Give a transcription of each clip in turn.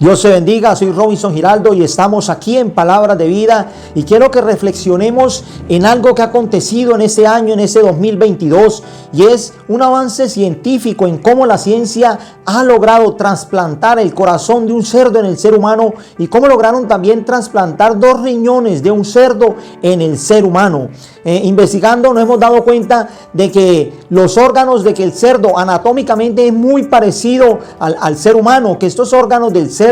Dios te bendiga, soy Robinson Giraldo y estamos aquí en Palabras de Vida y quiero que reflexionemos en algo que ha acontecido en este año, en este 2022, y es un avance científico en cómo la ciencia ha logrado trasplantar el corazón de un cerdo en el ser humano y cómo lograron también trasplantar 2 riñones de un cerdo en el ser humano. Investigando nos hemos dado cuenta de que los órganos, de que el cerdo anatómicamente es muy parecido al ser humano, que estos órganos del cerdo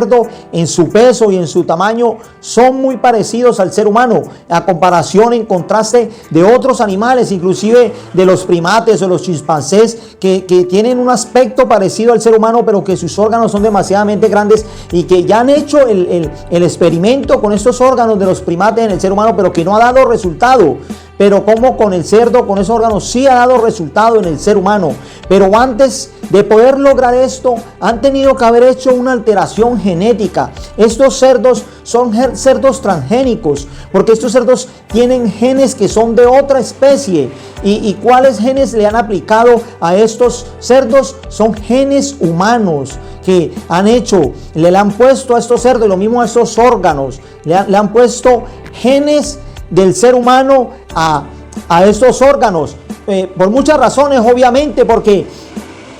en su peso y en su tamaño son muy parecidos al ser humano, a comparación, en contraste de otros animales, inclusive de los primates o los chimpancés que tienen un aspecto parecido al ser humano, pero que sus órganos son demasiadamente grandes y que ya han hecho el experimento con estos órganos de los primates en el ser humano, pero que no ha dado resultado. Pero como con el cerdo, con esos órganos, sí ha dado resultado en el ser humano. Pero antes de poder lograr esto, han tenido que haber hecho una alteración genética. Estos cerdos son cerdos transgénicos, porque estos cerdos tienen genes que son de otra especie. ¿Y cuáles genes le han aplicado a estos cerdos? Son genes humanos que han hecho, le han puesto a estos cerdos, lo mismo a estos órganos, le han puesto genes del ser humano a estos órganos, por muchas razones, obviamente, porque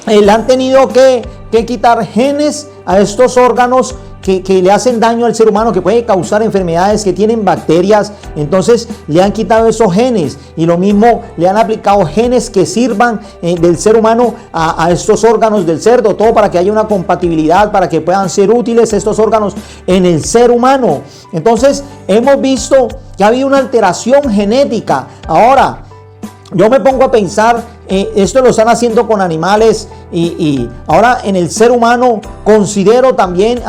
le han tenido que quitar genes a estos órganos que le hacen daño al ser humano, que puede causar enfermedades, que tienen bacterias. Entonces le han quitado esos genes y lo mismo le han aplicado genes que sirvan del ser humano a estos órganos del cerdo, todo para que haya una compatibilidad, para que puedan ser útiles estos órganos en el ser humano. Entonces hemos visto que ha habido una alteración genética. Ahora yo me pongo a pensar, esto lo están haciendo con animales y ahora en el ser humano considero también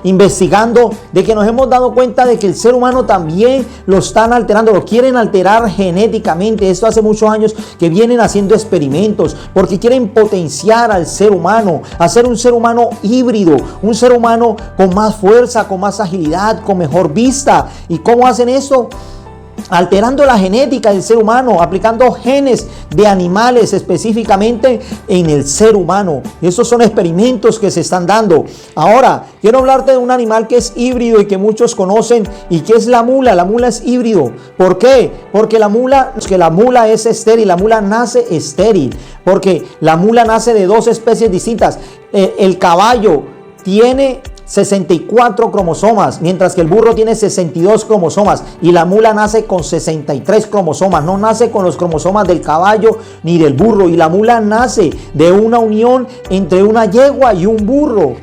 investigando de que nos hemos dado cuenta de que el ser humano también lo están alterando, lo quieren alterar genéticamente. Esto hace muchos años que vienen haciendo experimentos porque quieren potenciar al ser humano, hacer un ser humano híbrido, un ser humano con más fuerza, con más agilidad, con mejor vista. ¿Y cómo hacen esto? Alterando la genética del ser humano, aplicando genes de animales específicamente en el ser humano. Esos son experimentos que se están dando. Ahora, quiero hablarte de un animal que es híbrido y que muchos conocen, y que es la mula. La mula es híbrido. ¿Por qué? Porque la mula es estéril, la mula nace estéril, porque la mula nace de 2 especies distintas. El caballo tiene 64 cromosomas, mientras que el burro tiene 62 cromosomas y la mula nace con 63 cromosomas. No nace con los cromosomas del caballo ni del burro, y la mula nace de una unión entre una yegua y un burro.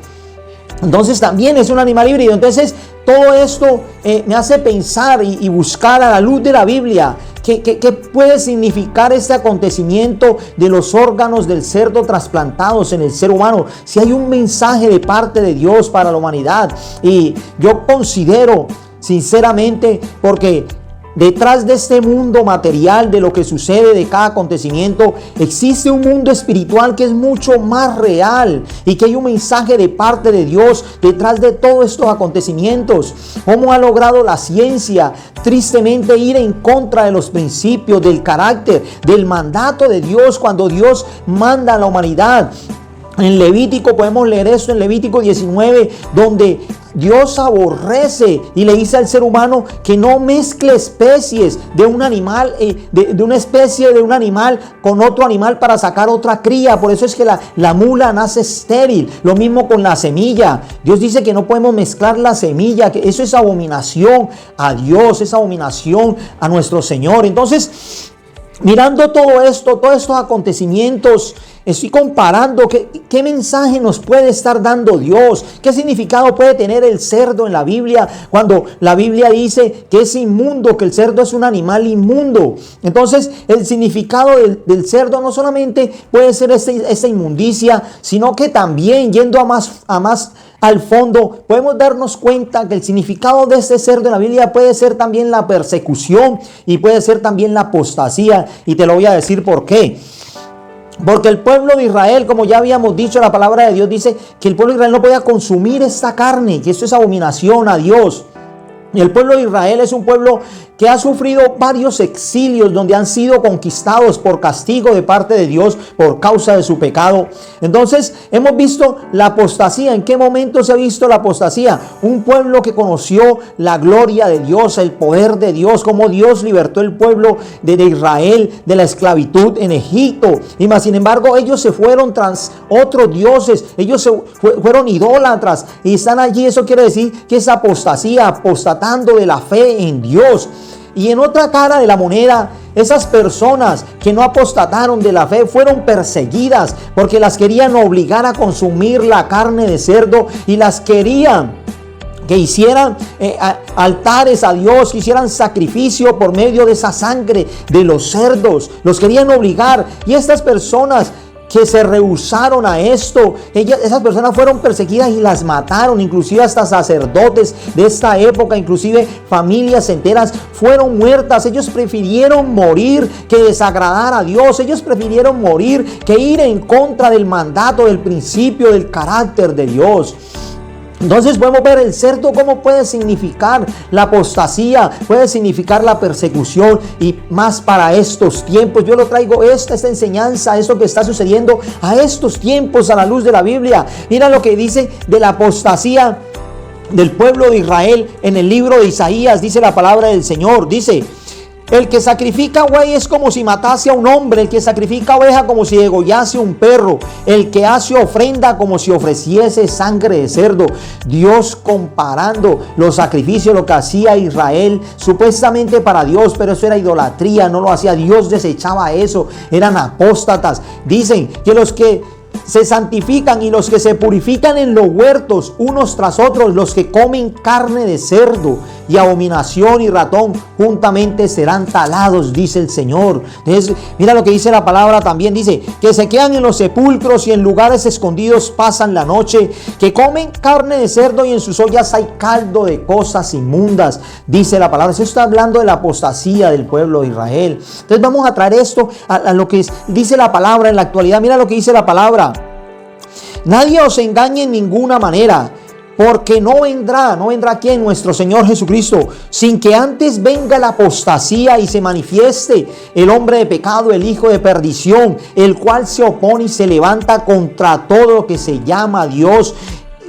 Entonces también es un animal híbrido. Entonces todo esto me hace pensar y buscar a la luz de la Biblia ¿qué puede significar este acontecimiento de los órganos del cerdo trasplantados en el ser humano? Si hay un mensaje de parte de Dios para la humanidad. Y yo considero sinceramente, porque detrás de este mundo material, de lo que sucede, de cada acontecimiento, existe un mundo espiritual que es mucho más real y que hay un mensaje de parte de Dios detrás de todos estos acontecimientos. ¿Cómo ha logrado la ciencia tristemente ir en contra de los principios, del carácter, del mandato de Dios cuando Dios manda a la humanidad? En Levítico podemos leer esto, en Levítico 19, donde Dios aborrece y le dice al ser humano que no mezcle especies de un animal, de una especie de un animal con otro animal para sacar otra cría. Por eso es que la mula nace estéril. Lo mismo con la semilla. Dios dice que no podemos mezclar la semilla, que eso es abominación a Dios, es abominación a nuestro Señor. Entonces, mirando todo esto, todos estos acontecimientos, estoy comparando qué mensaje nos puede estar dando Dios, qué significado puede tener el cerdo en la Biblia, cuando la Biblia dice que es inmundo, que el cerdo es un animal inmundo. Entonces el significado del cerdo no solamente puede ser esta inmundicia, sino que también, yendo a más al fondo, podemos darnos cuenta que el significado de este cerdo en la Biblia puede ser también la persecución y puede ser también la apostasía. Y te lo voy a decir por qué. Porque el pueblo de Israel, como ya habíamos dicho, la palabra de Dios dice que el pueblo de Israel no podía consumir esta carne, que esto es abominación a Dios. El pueblo de Israel es un pueblo que ha sufrido varios exilios donde han sido conquistados por castigo de parte de Dios por causa de su pecado. Entonces hemos visto la apostasía. ¿En qué momento se ha visto la apostasía? Un pueblo que conoció la gloria de Dios, el poder de Dios, cómo Dios libertó el pueblo de Israel de la esclavitud en Egipto. Y más sin embargo ellos se fueron tras otros dioses, ellos fueron idólatras y están allí. Eso quiere decir que es apostasía, apostatando de la fe en Dios. Y en otra cara de la moneda, esas personas que no apostataron de la fe fueron perseguidas porque las querían obligar a consumir la carne de cerdo y las querían que hicieran altares a Dios, que hicieran sacrificio por medio de esa sangre de los cerdos. Los querían obligar, y estas personas que se rehusaron a esto, esas personas fueron perseguidas y las mataron. Inclusive hasta sacerdotes de esta época, inclusive familias enteras fueron muertas. Ellos prefirieron morir que desagradar a Dios. Ellos prefirieron morir que ir en contra del mandato, del principio, del carácter de Dios. Entonces podemos ver el cerdo cómo puede significar la apostasía, puede significar la persecución, y más para estos tiempos. Yo lo traigo esta enseñanza, esto que está sucediendo a estos tiempos a la luz de la Biblia. Mira lo que dice de la apostasía del pueblo de Israel en el libro de Isaías. Dice la palabra del Señor, dice: el que sacrifica buey es como si matase a un hombre, el que sacrifica oveja como si degollase un perro, el que hace ofrenda como si ofreciese sangre de cerdo. Dios comparando los sacrificios, lo que hacía Israel supuestamente para Dios, pero eso era idolatría, no lo hacía Dios, desechaba eso, eran apóstatas. Dicen que los que se santifican y los que se purifican en los huertos unos tras otros, los que comen carne de cerdo y abominación y ratón, juntamente serán talados, dice el Señor. Entonces, mira lo que dice la palabra también, dice que se quedan en los sepulcros y en lugares escondidos pasan la noche, que comen carne de cerdo y en sus ollas hay caldo de cosas inmundas, dice la palabra. Eso está hablando de la apostasía del pueblo de Israel. Entonces vamos a traer esto a lo que dice la palabra en la actualidad. Mira lo que dice la palabra: nadie os engañe en ninguna manera, porque no vendrá ¿quién? Nuestro Señor Jesucristo, sin que antes venga la apostasía y se manifieste el hombre de pecado, el hijo de perdición, el cual se opone y se levanta contra todo lo que se llama Dios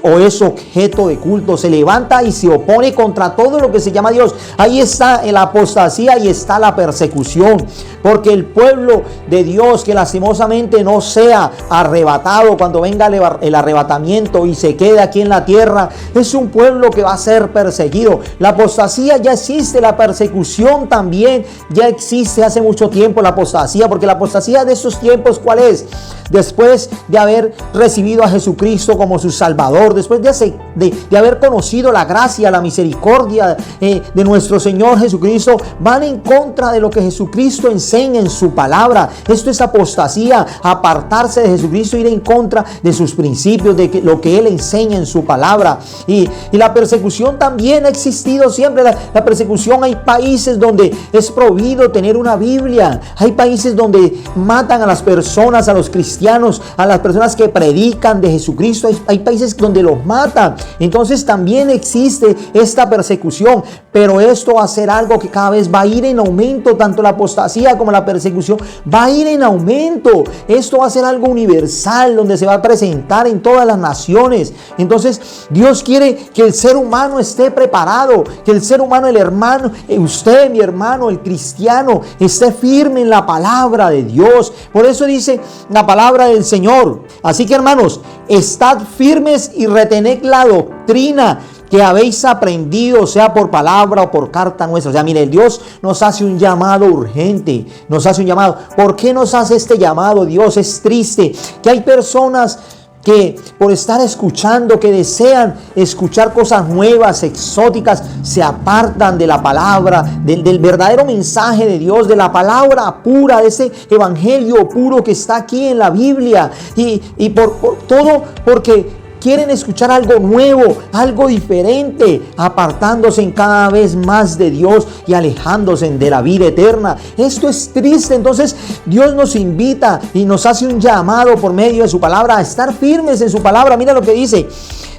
o es objeto de culto. Se levanta y se opone contra todo lo que se llama Dios. Ahí está la apostasía y está la persecución, porque el pueblo de Dios, que lastimosamente no sea arrebatado cuando venga el arrebatamiento y se quede aquí en la tierra, es un pueblo que va a ser perseguido. La apostasía ya existe, la persecución también ya existe hace mucho tiempo. La apostasía, porque la apostasía de estos tiempos, ¿cuál es? Después de haber recibido a Jesucristo como su Salvador, después de haber conocido la gracia, la misericordia de nuestro Señor Jesucristo, van en contra de lo que Jesucristo enseña en su palabra. Esto es apostasía, apartarse de Jesucristo, ir en contra de sus principios, de lo que Él enseña en su palabra. Y la persecución también ha existido siempre. La persecución, hay países donde es prohibido tener una Biblia, hay países donde matan a las personas, a los cristianos, a las personas que predican de Jesucristo. Hay países donde los matan. Entonces también existe esta persecución, pero esto va a ser algo que cada vez va a ir en aumento. Tanto la apostasía como la persecución va a ir en aumento. Esto va a ser algo universal, donde se va a presentar en todas las naciones. Entonces Dios quiere que el ser humano esté preparado, que el ser humano, el hermano, usted, mi hermano, el cristiano, esté firme en la palabra de Dios. Por eso dice la palabra del Señor: así que, hermanos, estad firmes y retened la doctrina que habéis aprendido, sea por palabra o por carta nuestra. O sea, mire, Dios nos hace un llamado urgente, nos hace un llamado. ¿Por qué nos hace este llamado Dios? Es triste que hay personas que por estar escuchando, que desean escuchar cosas nuevas, exóticas, se apartan de la palabra, del verdadero mensaje de Dios, de la palabra pura, de ese evangelio puro que está aquí en la Biblia. Y por todo porque quieren escuchar algo nuevo, algo diferente, apartándose en cada vez más de Dios y alejándose de la vida eterna. Esto es triste. Entonces Dios nos invita y nos hace un llamado por medio de su palabra a estar firmes en su palabra. Mira lo que dice: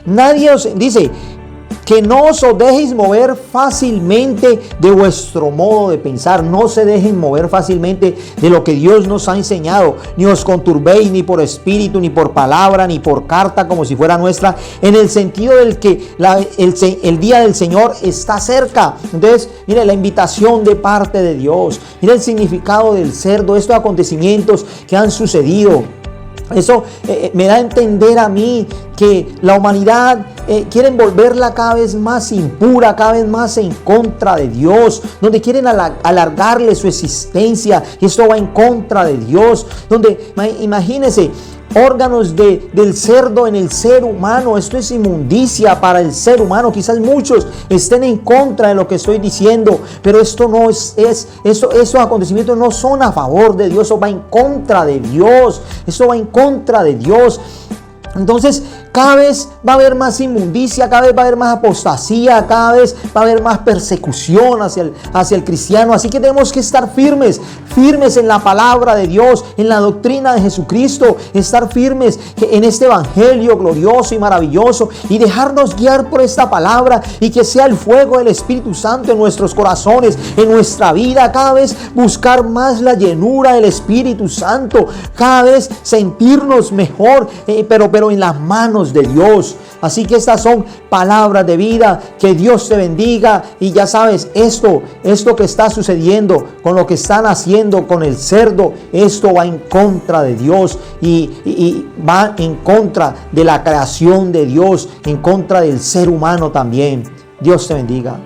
nadie os dice que no os dejéis mover fácilmente de vuestro modo de pensar. No se dejen mover fácilmente de lo que Dios nos ha enseñado. Ni os conturbéis ni por espíritu, ni por palabra, ni por carta como si fuera nuestra, en el sentido del que el día del Señor está cerca. Entonces, mire la invitación de parte de Dios. Mire el significado del cerdo, estos acontecimientos que han sucedido. Eso me da a entender a mí que la humanidad quieren volverla cada vez más impura, cada vez más en contra de Dios, donde quieren alargarle su existencia, y esto va en contra de Dios, donde imagínense, órganos del cerdo en el ser humano. Esto es inmundicia para el ser humano. Quizás muchos estén en contra de lo que estoy diciendo, pero esto no esos acontecimientos no son a favor de Dios. Eso va en contra de Dios. Eso va en contra de Dios. Entonces, cada vez va a haber más inmundicia, cada vez va a haber más apostasía, cada vez va a haber más persecución hacia el cristiano. Así que tenemos que estar firmes en la palabra de Dios, en la doctrina de Jesucristo, estar firmes en este evangelio glorioso y maravilloso, y dejarnos guiar por esta palabra, y que sea el fuego del Espíritu Santo en nuestros corazones, en nuestra vida. Cada vez buscar más la llenura del Espíritu Santo, cada vez sentirnos mejor, pero en las manos de Dios. Así que estas son palabras de vida. Que Dios te bendiga. Y ya sabes, esto que está sucediendo con lo que están haciendo con el cerdo, esto va en contra de Dios, y va en contra de la creación de Dios, en contra del ser humano también. Dios te bendiga.